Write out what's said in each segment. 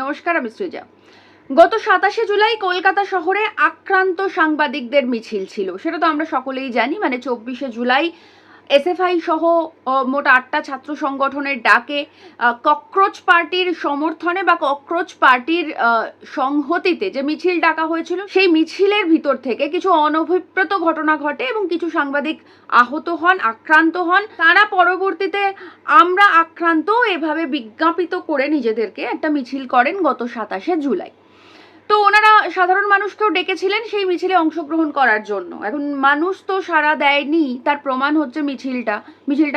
নমস্কার, আমি সৃজা। গত ২৭শে জুলাই কলকাতা শহরে আক্রান্ত সাংবাদিকদের মিছিল ছিল, সেটা তো আমরা সকলেই জানি। ২৪শে জুলাই এসএফআই সহ মোট ৮টা ছাত্র সংগঠনের ডাকে ককরোচ পার্টির সমর্থনে বা ককরোচ পার্টির সংহতিতে যে মিছিল ডাকা হয়েছিল, সেই মিছিলের ভিতর থেকে কিছু অনভিপ্রেত ঘটনা ঘটে এবং কিছু সাংবাদিক আহত হন, আক্রান্ত হন। তারা পরবর্তীতে আমরা আক্রান্ত এভাবে বিজ্ঞাপিত করে নিজেদেরকে একটা মিছিল করেন গত ২৭শে জুলাই। তো ওনারা সাধারণ মানুষকেও ডেকেছিলেন সেই মিছিলে অংশগ্রহণ করার জন্য। এখন মানুষ তো সাড়া দেয়নি, তার প্রমাণ হচ্ছে মিছিলটা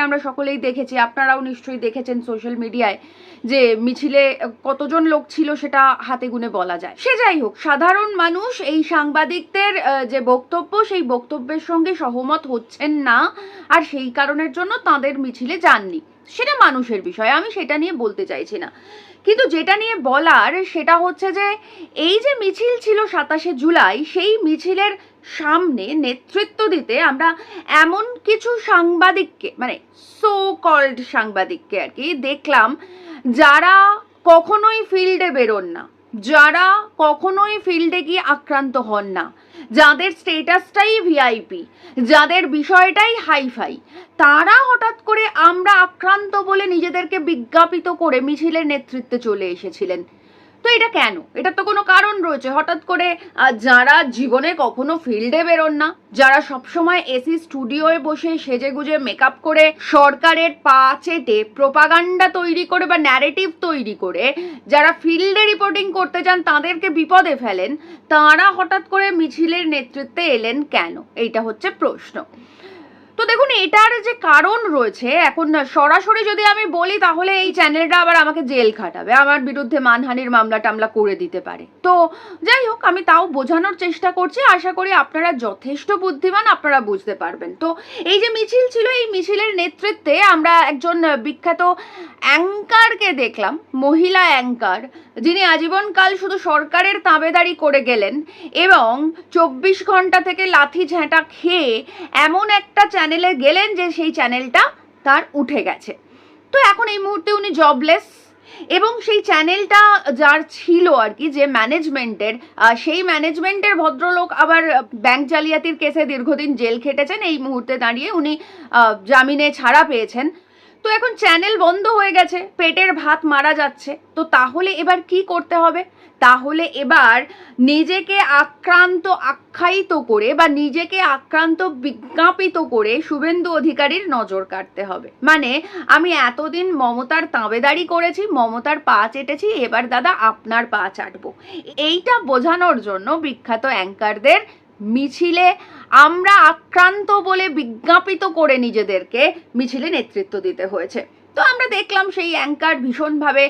আমরা সকলেই দেখেছি, আপনারাও নিশ্চয়ই দেখেছেন সোশ্যাল মিডিয়ায় যে মিছিলে কতজন লোক ছিল সেটা হাতে গুনে বলা যায়। সে যাই হোক, সাধারণ মানুষ এই সাংবাদিকদের যে বক্তব্য, সেই বক্তব্যের সঙ্গে সহমত হচ্ছেন না, আর সেই কারণের জন্য তাদের মিছিলে যাননি। সেটা মানুষের বিষয়, আমি সেটা নিয়ে বলতে চাইছি না। কিন্তু যেটা নিয়ে বলার সেটা হচ্ছে যে এই যে মিছিল ছিল ২৭শে জুলাই, সেই মিছিলের সামনে নেতৃত্ব দিতে আমরা এমন কিছু সাংবাদিককে, সো কল্ড সাংবাদিককে আর কি দেখলাম, যারা কখনোই ফিল্ডে বেরোন না, যারা কখনোই ফিল্ডে গিয়ে আক্রান্ত হন না, যাদের স্টেটাসটাই ভিআইপি, যাদের বিষয়টাই হাইফাই, তারা হঠাৎ করে আমরা আক্রান্ত বলে নিজেদেরকে বিজ্ঞাপিত করে মিছিলের নেতৃত্বে চলে এসেছিলেন। তো এটা কেন? এটা তো কোনো কারণ রয়েছে। হঠাৎ করে যারা জীবনে কখনো ফিল্ডে বেরোন না, যারা সবসময় এসি স্টুডিওয়ে বসে সেজেগুজে মেকআপ করে সরকারের পা চেটে প্রোপাগান্ডা তৈরি করে বা ন্যারেটিভ তৈরি করে যারা ফিল্ডে রিপোর্টিং করতে যান তাদেরকে বিপদে ফেলেন, তারা হঠাৎ করে মিছিলের নেতৃত্বে এলেন কেন? এইটা হচ্ছে প্রশ্ন। তো দেখুন, এটার যে কারণ রয়েছে, এখন সরাসরি যদি আমি বলি তাহলে এই চ্যানেলটা আবার আমাকে জেল খাটাবে, আমার বিরুদ্ধে মানহানির মামলা টামলা করে দিতে পারে। তো যাই হোক, আমি তাও বোঝানোর চেষ্টা করছি, আশা করি আপনারা যথেষ্ট বুদ্ধিমান, আপনারা বুঝতে পারবেন। তো এই যে মিছিল ছিল, এই মিছিলের নেতৃত্বে আমরা একজন বিখ্যাত অ্যাঙ্কারকে দেখলাম, মহিলা অ্যাঙ্কার, যিনি আজীবনকাল শুধু সরকারের তাবেদারি করে গেলেন এবং ২৪ ঘন্টা থেকে লাথি ঝাঁটা খেয়ে এমন একটা চ্যানেলে গেলেন যে সেই চ্যানেলটা তার উঠে গেছে। তো এখন এই মুহূর্তে উনি জবলেস, এবং সেই চ্যানেলটা যার ছিল আর কি, যে ম্যানেজমেন্টের, সেই ম্যানেজমেন্টের ভদ্রলোক আবার ব্যাংক জালিয়াতির কেসে দীর্ঘদিন জেল খেটেছেন। এই মুহূর্তে দাঁড়িয়ে উনি জামিনে ছাড়া পেয়েছেন। তো এখন চ্যানেল বন্ধ হয়ে গেছে, পেটের ভাত মারা যাচ্ছে। তো তাহলে এবার কি করতে হবে? তাহলে এবার নিজেকে আক্রান্ত আখ্যায়িত করে বা নিজেকে আক্রান্ত বিজ্ঞাপিত করে শুভেন্দু অধিকারীর নজর কাটতে হবে। আমি এতদিন মমতার তাবেদারি করেছি, মমতার পা চেটেছি, এবার দাদা আপনার পা চাটবো। এইটা বোঝানোর জন্য বিখ্যাত অ্যাঙ্কারদের মিছিলে আমরা আক্রান্ত বলে বিজ্ঞাপিত করে নিজেদেরকে মিছিলে নেতৃত্ব দিতে হয়েছে। তো আমরা দেখলাম সেই অ্যাঙ্কার ভীষণভাবে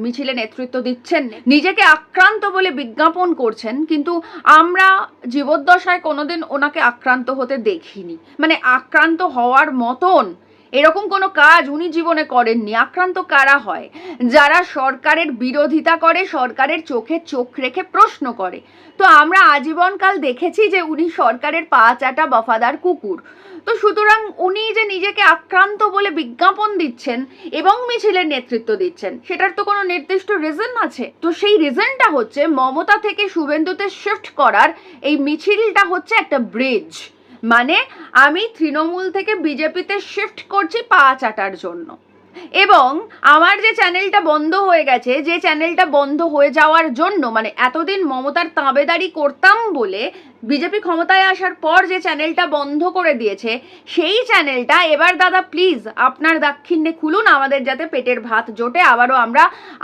মিছিলে নেতৃত্ব দিচ্ছেন, নিজেকে আক্রান্ত বলে বিজ্ঞাপন করছেন, কিন্তু আমরা জীবদ্দশায় কোনোদিন ওনাকে আক্রান্ত হতে দেখিনি। আক্রান্ত হওয়ার মতন এরকম কোনো কাজ উনি জীবনে করেননি। আক্রান্ত কারা হয়? যারা সরকারের বিরোধিতা করে, সরকারের চোখে চোখ রেখে প্রশ্ন করে। তো আমরা আজীবনকাল দেখেছি যে উনি সরকারের পা চাটা বফাদার কুকুর। তো সুতরাং উনি যে নিজেকে আক্রান্ত বলে বিজ্ঞাপন দিচ্ছেন এবং মিছিলের নেতৃত্ব দিচ্ছেন, সেটার তো কোনো নির্দিষ্ট রিজন আছে। তো সেই রিজনটা হচ্ছে মমতা থেকে শুভেন্দুতে শিফট করার এই মিছিলটা হচ্ছে একটা ব্রিজ। আমি তৃণমূল থেকে বিজেপিতে শিফট করছি পা চাটার জন্য। এবং আমার যে চ্যানেলটা বন্ধ হয়ে গেছে, যে চ্যানেলটা বন্ধ হয়ে যাওয়ার জন্য এতদিন মমতার তাবেদারি করতাম বলে বিজেপি ক্ষমতায় আসার পর যে চ্যানেলটা বন্ধ করে দিয়েছে, সেই চ্যানেলটা এবার দাদা প্লিজ আপনার দাক্ষিণ্যে খুলুন, আমাদের যাতে পেটের ভাত জোটে, আবারও আমরা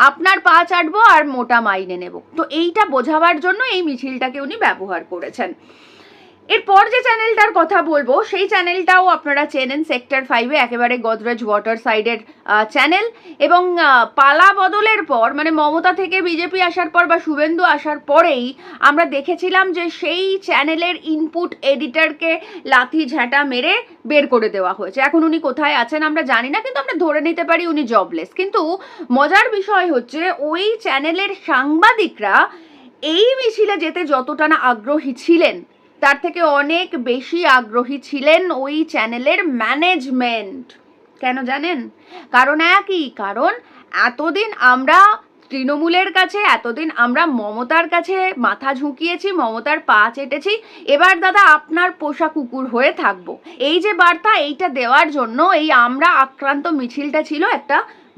আপনার পা চাটবো আর মোটা মাইনে নেব। তো এইটা বোঝাবার জন্য এই মিছিলটাকে উনি ব্যবহার করেছেন। এরপর যে চ্যানেলটার কথা বলবো, সেই চ্যানেলটাও আপনারা চেনেন, সেক্টর 5-এ একেবারে গোদরেজ ওয়াটার সাইডের চ্যানেল। এবং পালা বদলের পর, মমতা থেকে বিজেপি আসার পর বা শুভেন্দু আসার পরেই আমরা দেখেছিলাম যে সেই চ্যানেলের ইনপুট এডিটরকে লাথি ঝাঁটা মেরে বের করে দেওয়া হয়েছে। এখন উনি কোথায় আছেন আমরা জানি না, কিন্তু আমরা ধরে নিতে পারি উনি জবলেস। কিন্তু মজার বিষয় হচ্ছে, ওই চ্যানেলের সাংবাদিকরা এই মিছিলে যেতে যতটা না আগ্রহী ছিলেন, তার থেকে অনেক বেশি আগ্রহী ছিলেন ওই চ্যানেলের ম্যানেজমেন্ট। কেন জানেন? কারণ একই, কারণ এতদিন আমরা তৃণমূলের কাছে, এতদিন আমরা মমতার কাছে মাথা ঝুঁকিয়েছি, মমতার পা চেটেছি, এবার দাদা আপনার পোষা কুকুর হয়ে থাকবো। এই যে বার্তা, এইটা দেওয়ার জন্য এই আমরা আক্রান্ত মিছিলটা ছিল একটা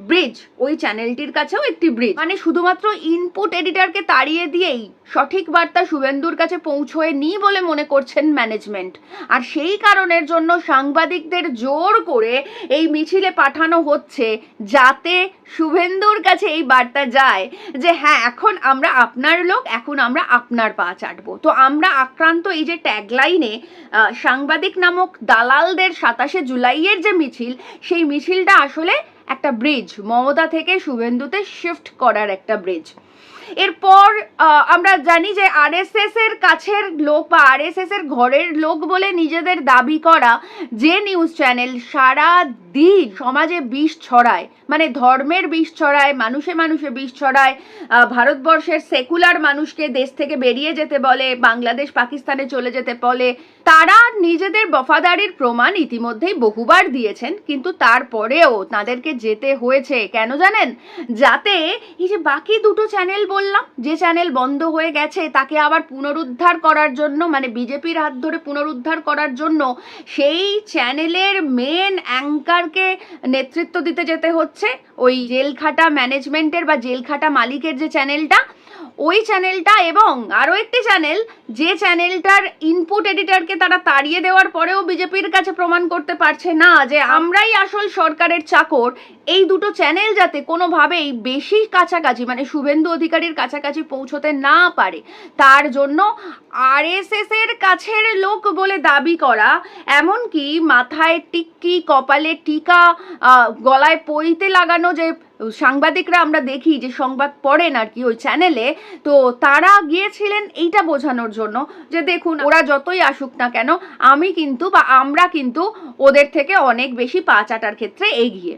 ব্রিজ, ওই চ্যানেলটির কাছেও একটি ব্রিজ। মানে শুধুমাত্র ইনপুট এডিটরকে তাড়িয়ে দিয়েই সঠিক বার্তা শুভেন্দুর কাছে পৌঁছয়নি বলে মনে করছেন ম্যানেজমেন্ট। আর সেই কারণের জন্য সাংবাদিকদের জোর করে এই মিছিলে পাঠানো হচ্ছে, যাতে শুভেন্দুর কাছে এই বার্তা যায় যে হ্যাঁ, এখন আমরা আপনার লোক, এখন আমরা আপনার পা চাটবো। তো আমরা আক্রান্ত, এই যে ট্যাগলাইনে সাংবাদিক নামক দালালদের 27শে জুলাইয়ের যে মিছিল, সেই মিছিলটা আসলে একটা ব্রিজ, মমতা থেকে শুভেন্দুতে শিফট করার একটা ব্রিজ। এরপর আমরা জানি যে আরএসএস এর কাছের লোক বা আরএসএস এর ঘরের লোক বলে নিজেদের দাবি করা যে নিউজ চ্যানেল সারা দিন সমাজে বিষ ছড়ায়, মানে ধর্মের বিষ ছড়ায়, মানুষে মানুষে বিষ ছড়ায়, ভারতবর্ষের সেকুলার মানুষকে দেশ থেকে বেরিয়ে যেতে বলে, বাংলাদেশ পাকিস্তানে চলে যেতে বলে, তারা নিজেদের বফাদারির প্রমাণ ইতিমধ্যেই বহুবার দিয়েছেন। কিন্তু তারপরেও তাদেরকে যেতে হয়েছে কেন জানেন? যাতে এই যে বাকি দুটো চ্যানেল বললাম, যে চ্যানেল বন্ধ হয়ে গেছে তাকে আবার পুনরুদ্ধার করার জন্য, মানে বিজেপির হাত ধরে পুনরুদ্ধার করার জন্য সেই চ্যানেলের মেন অ্যাঙ্কারকে নেতৃত্ব দিতে যেতে হচ্ছে ওই জেলখাটা ম্যানেজমেন্টের বা জেলখাটা মালিকের যে চ্যানেলটা, ওই চ্যানেলটা, এবং আরও একটি চ্যানেল যে চ্যানেলটার ইনপুট এডিটরকে তারা তাড়িয়ে দেওয়ার পরেও বিজেপির কাছে প্রমাণ করতে পারছে না যে আমরাই আসল সরকারের চাকর। এই দুটো চ্যানেল যাতে কোনোভাবেই বেশি কাছাকাছি, মানে শুভেন্দু অধিকারীর কাছাকাছি পৌঁছতে না পারে, তার জন্য আরএসএস এর কাছের লোক বলে দাবি করা, এমনকি মাথায় টিক্কি, কপালে টিকা, গলায় পইতে লাগানো যে সাংবাদিকরা আমরা দেখি যে সংবাদ পড়েন আর কি ওই চ্যানেলে, তো তারা গিয়েছিলেন এইটা বোঝানোর জন্য যে দেখুন, ওরা যতই আসুক না কেন, আমি কিন্তু বা আমরা কিন্তু ওদের থেকে অনেক বেশি পা চাটার ক্ষেত্রে এগিয়ে।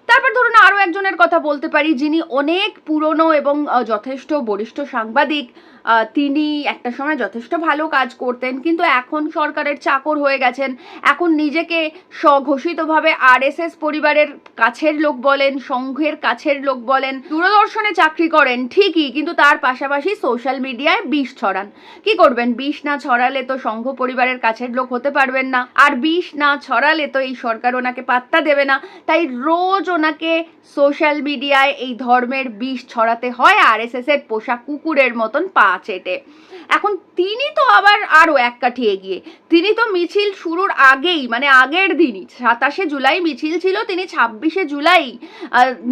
তারপর ধরুন আরও একজনের কথা বলতে পারি, যিনি অনেক পুরনো এবং যথেষ্ট বরিষ্ঠ সাংবাদিক। তিনি একটা সময় যথেষ্ট ভালো কাজ করতেন, কিন্তু এখন সরকারের চাকর হয়ে গেছেন। এখন নিজেকে স্বঘোষিতভাবে আরএসএস পরিবারের কাছের লোক বলেন, সংঘের কাছের লোক বলেন। দূরদর্শনে চাকরি করেন ঠিকই, কিন্তু তার পাশাপাশি সোশ্যাল মিডিয়ায় বিষ ছড়ান। কি করবেন? বিষ না ছড়ালে তো সংঘ পরিবারের কাছের লোক হতে পারবেন না, আর বিষ না ছড়ালে তো এই সরকার ওনাকে পাত্তা দেবে না। তাই রোজ ওনাকে সোশ্যাল মিডিয়ায় এই ধর্মের বিষ ছড়াতে হয় আরএসএস এর পোষা কুকুরের মতন পা চেটে। এখন তিনি তো আবার আরো এক কাঠি এগিয়ে, তিনি তো মিছিল শুরুর আগেই, মানে আগের দিনই 27শে জুলাই মিছিল ছিল, তিনি 26শে জুলাই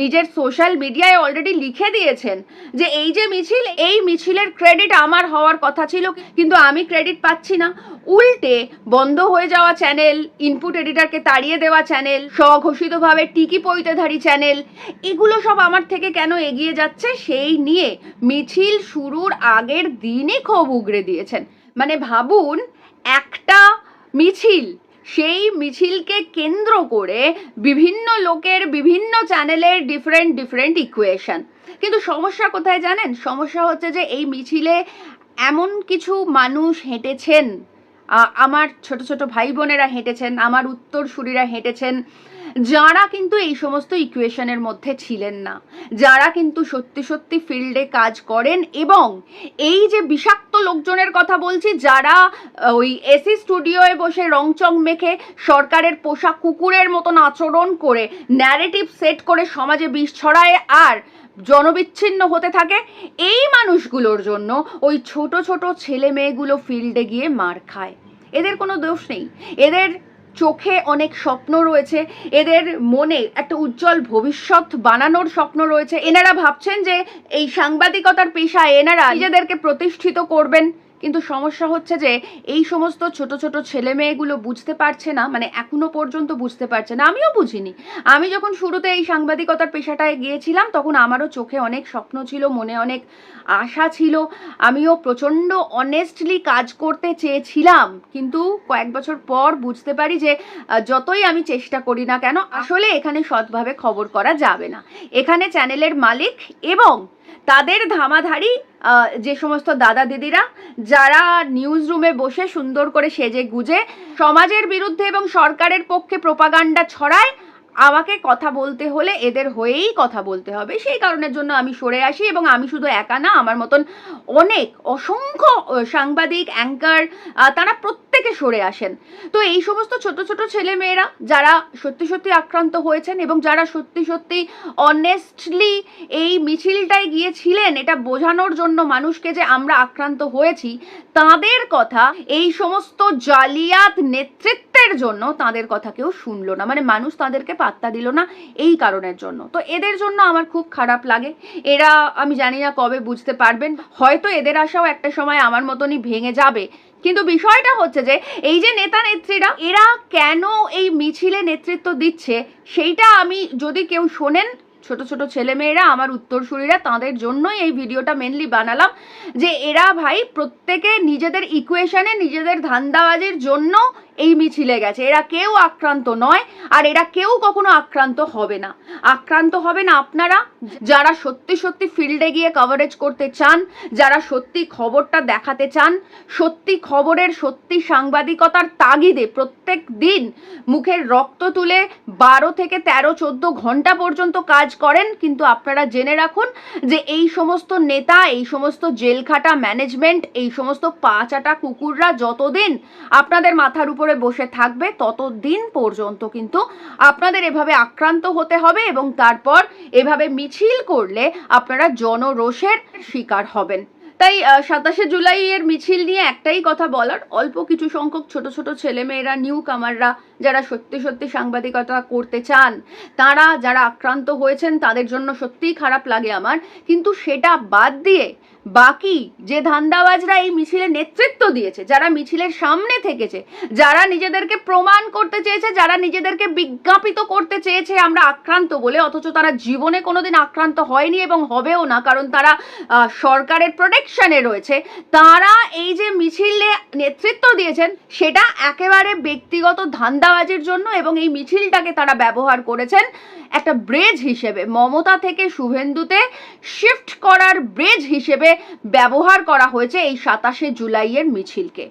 নিজের সোশ্যাল মিডিয়ায় অলরেডি লিখে দিয়েছেন যে এই যে মিছিল, এই মিছিলের ক্রেডিট আমার হওয়ার কথা ছিল, কিন্তু আমি ক্রেডিট পাচ্ছি না। উল্টে বন্ধ হয়ে যাওয়া চ্যানেল, ইনপুট এডিটরকে তাড়িয়ে দেওয়া চ্যানেল, স্বঘোষিতভাবে টিকি পৈতেধারী চ্যানেল, এগুলো সব আমার থেকে কেন এগিয়ে যাচ্ছে, সেই নিয়ে মিছিল শুরুর আগের দিনই ক্ষোভ উগরে দিয়েছেন। মানে ভাবুন, একটা মিছিল, সেই মিছিলকে কেন্দ্র করে বিভিন্ন লোকের, বিভিন্ন চ্যানেলের ডিফারেন্ট ইকুয়েশন। কিন্তু সমস্যা কোথায় জানেন? সমস্যা হচ্ছে যে এই মিছিলে এমন কিছু মানুষ হেঁটেছেন, আমার ছোট ছোট ভাই বোনেরা হেঁটেছেন, আমার উত্তরসূরিরা হেঁটেছেন, যারা কিন্তু এই সমস্ত ইকুয়েশনের মধ্যে ছিলেন না, যারা কিন্তু সত্যি সত্যি ফিল্ডে কাজ করেন। এবং এই যে বিষাক্ত লোকজনের কথা বলছি, যারা ওই এসি স্টুডিওয়ে বসে রংচং মেখে সরকারের পোষা কুকুরের মতন আচরণ করে ন্যারেটিভ সেট করে সমাজে বিষ ছড়ায় আর জনবিচ্ছিন্ন হতে থাকে, এই মানুষগুলোর জন্য ওই ছোট ছোট ছেলে মেয়েগুলো ফিল্ডে গিয়ে মার খায়। এদের কোনো দোষ নেই, এদের চোখে অনেক স্বপ্ন রয়েছে, এদের মনে একটা উজ্জ্বল ভবিষ্যৎ বানানোর স্বপ্ন রয়েছে। এনারা ভাবছেন যে এই সাংবাদিকতার পেশায় এনারা নিজেদেরকে প্রতিষ্ঠিত করবেন। কিন্তু সমস্যা হচ্ছে যে এই সমস্ত ছোট ছোট ছেলে মেয়েগুলো বুঝতে পারছে না, মানে এখনো পর্যন্ত বুঝতে পারছে না। আমিও বুঝিনি। আমি যখন শুরুতে এই সাংবাদিকতার পেশাটায় গিয়েছিলাম, তখন আমারও চোখে অনেক স্বপ্ন ছিল, মনে অনেক আশা ছিল, আমিও প্রচণ্ড অনেস্টলি কাজ করতে চেয়েছিলাম। কিন্তু কয়েক বছর পর বুঝতে পারি যে যতই আমি চেষ্টা করি না কেন, আসলে এখানে সৎভাবে খবর করা যাবে না। এখানে চ্যানেলের মালিক এবং তাদের ধামাধারী যে সমস্ত দাদা দিদিরা, যারা নিউজ রুমে বসে সুন্দর করে সেজে গুজে সমাজের বিরুদ্ধে এবং সরকারের পক্ষে প্রোপাগান্ডা ছড়ায়, আমাকে কথা বলতে হলে এদের হয়েই কথা বলতে হবে, সেই কারণের জন্য আমি সরে আসি। এবং আমি শুধু একা না, আমার মতন অসংখ্য সাংবাদিক, অ্যাঙ্কার, তারা প্রত্যেকে সরে আসেন। তো এই সমস্ত ছোট ছোট ছেলেমেয়েরা যারা সত্যি সত্যি আক্রান্ত হয়েছেন এবং যারা সত্যি সত্যি অনেস্টলি এই মিছিলটায় গিয়েছিলেন এটা বোঝানোর জন্য মানুষকে যে আমরা আক্রান্ত হয়েছি, তাদের কথা এই সমস্ত জালিয়াত নেতৃত্বের জন্য তাদের কথা কেউ শুনলো না, মানে মানুষ তাদেরকে পাত্তা দিল না এই কারণের জন্য। তো এদের জন্য আমার খুব খারাপ লাগে। এরা আমি জানি না কবে বুঝতে পারবেন, হয়তো এদের আশাও একটা সময় আমার মতনই ভেঙে যাবে। কিন্তু বিষয়টা হচ্ছে যে এই যে নেতা নেত্রীরা এরা কেন এই মিছিলে নেতৃত্ব দিচ্ছে, সেইটা আমি যদি কেউ শোনেন, ছোট ছোট ছেলেমেয়েরা আমার উত্তরসূরিরা, তাদের জন্যই এই ভিডিওটা মেনলি বানালাম, যে এরা ভাই প্রত্যেকে নিজেদের ইকুয়েশনে নিজেদের ধান্দাবাজির জন্য এই মিছিলে গেছে। এরা কেউ আক্রান্ত নয়, আর এরা কেউ কখনো আক্রান্ত হবে না। আক্রান্ত হবেন আপনারা যারা সত্যি সত্যি ফিল্ডে গিয়ে কভারেজ করতে চান, যারা সত্যি খবরটা দেখাতে চান, সত্যি খবরের সত্যি সাংবাদিকতার তাগিদে প্রত্যেক দিন মুখের রক্ত তুলে 12 থেকে 13-14 ঘন্টা পর্যন্ত কাজ করেন। কিন্তু আপনারা জেনে রাখুন যে এই সমস্ত নেতা, এই সমস্ত জেলখাটা ম্যানেজমেন্ট, এই সমস্ত পা চাটা কুকুররা যতদিন আপনাদের মাথার উপরে বসে থাকবে ততদিন পর্যন্ত কিন্তু আপনাদের এভাবে আক্রান্ত হতে হবে, এবং তারপর এভাবে মিছিল করলে আপনারা জনরোষের শিকার হবেন। তাই 27শে জুলাইয়ের মিছিল নিয়ে একটাই কথা বলার, অল্প কিছু সংখ্যক ছোট ছোট ছেলেমেয়েরা, নিউ কামাররা যারা সত্যি সত্যি সাংবাদিকতা করতে চান, তারা যারা আক্রান্ত হয়েছেন তাদের জন্য সত্যিই খারাপ লাগে আমার। কিন্তু সেটা বাদ দিয়ে বাকি যে ধান্দাবাজরা এই মিছিলে নেতৃত্ব দিয়েছে, যারা মিছিলের সামনে থেকেছে, যারা নিজেদেরকে প্রমাণ করতে চেয়েছে, যারা নিজেদেরকে বিজ্ঞাপিত করতে চেয়েছে আমরা আক্রান্ত বলে, অথচ তারা জীবনে কোনোদিন আক্রান্ত হয়নি এবং হবেও না, কারণ তারা সরকারের প্রোটেকশনে রয়েছে, তারা এই যে মিছিলে নেতৃত্ব দিয়েছেন সেটা একেবারে ব্যক্তিগত ধান্দাবাজির জন্য, এবং এই মিছিলটাকে তারা ব্যবহার করেছেন একটা ব্রেজ হিসেবে, মমতা থেকে শুভেন্দুতে শিফট করার ব্রেজ হিসেবে ব্যবহার করা হয়েছে এই 27শে জুলাইয়ের মিছিলকে।